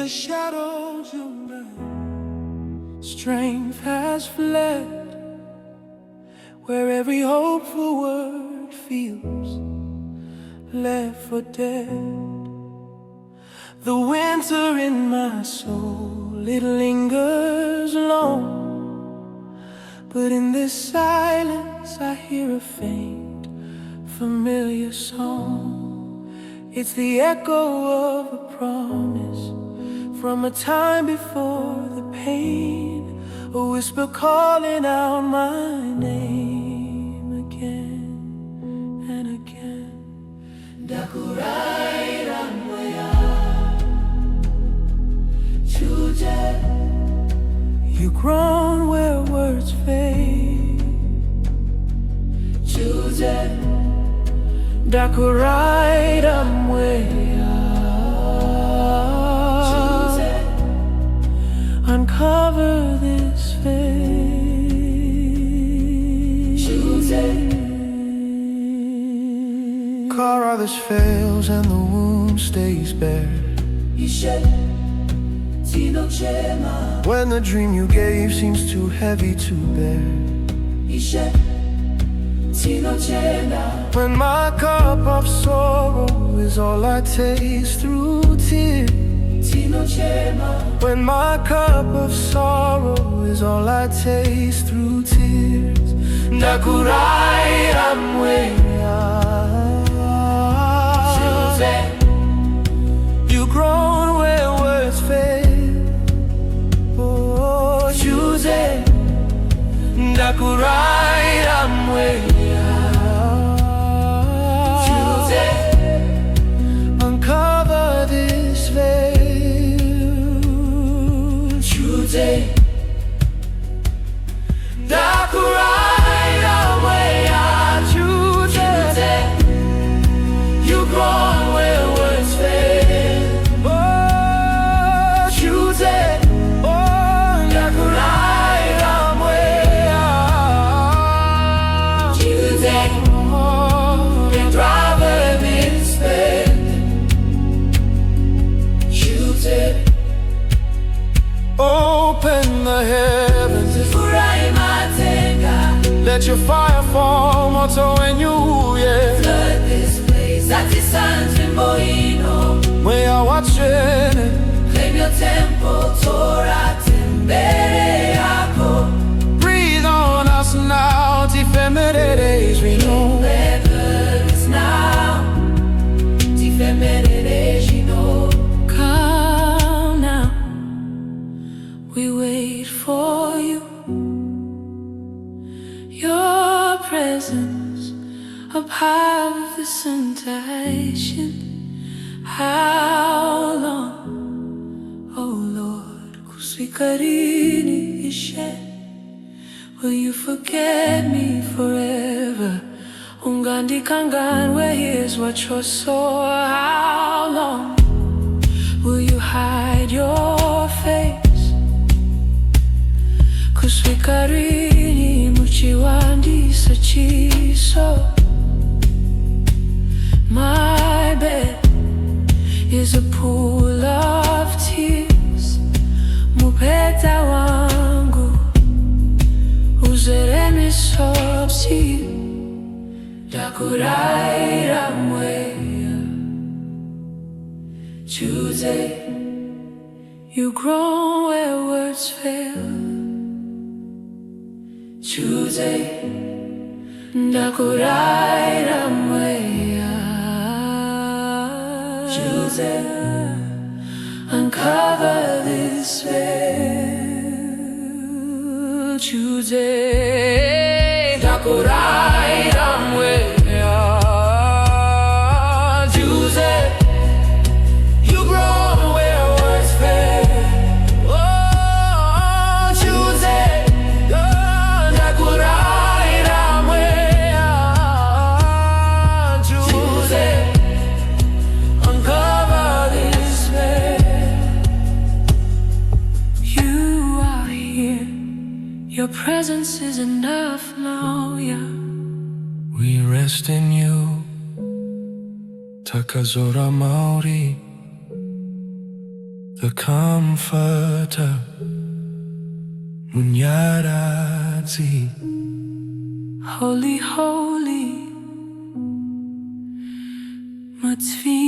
shadows of night, strength has fled. Where every hopeful word feels left for dead. The winter in my soul, it lingers long, but in this silence I hear a faint, familiar song. It's the echo of a promise from a time before the pain, a whisper calling out my name again and again. Ndakuraira Mweya Watsvene. You've grown where words fade. Ndakuraira Mweya Watsvene. Uncover this face. Car others fails and the womb stays bare. Ishe, tinochema. When the dream you gave seems too heavy to bear. Ishe, Tinotenda. When my cup of sorrow is all I taste through tears. Tinochema. When my cup of sorrow is all I taste through tears. Ndakuraira Mweya Watsvene. You've grown where words fail. Oh, choose it. Ndakuraira Mweya Watsvene. Uncover this veil. Choose it. Ndakuraira Mweya Watsvene. You've grown where words fail. Oh, choose it. Oh, Ndakuraira Mweya Watsvene. And drive this pain. Choose it. Open the heavens. Vhurai, matenga. Let your fire fall, moto and you, yeah. Flood this place, Mweya Watsvene. claim your temple, Torah, tembere yako. Breathe on us now, defemerere riinhi. Reverence now, defemerere riinhi. Come now, we wait for you. Your presence, a part of this invitation. How long, oh Lord, Kusvika riinhi Ishe? Will you forget me forever? Ungandikanganwe, here's what you're so. How long will you hide your face? Kusvika riinhi muchiwandisa chiso. My bed is a pool of tears. Mubhedha wangu uzere misobzi. Ndakuraira Mweya Watsvene. You grow where words fail. Choose it. Ndakuraira Mweya Watsvene. Uncover this veil. Choose it. Ndakuraira Mweya Watsvene. You grow where words fail. Oh, choose it. Ndakuraira Mweya Watsvene. Uncover this veil. You are here. Your presence is enough now, yeah. We rest in you. Takazora Maori. the comforter, Munyaradzi. Holy, holy, Watsvene.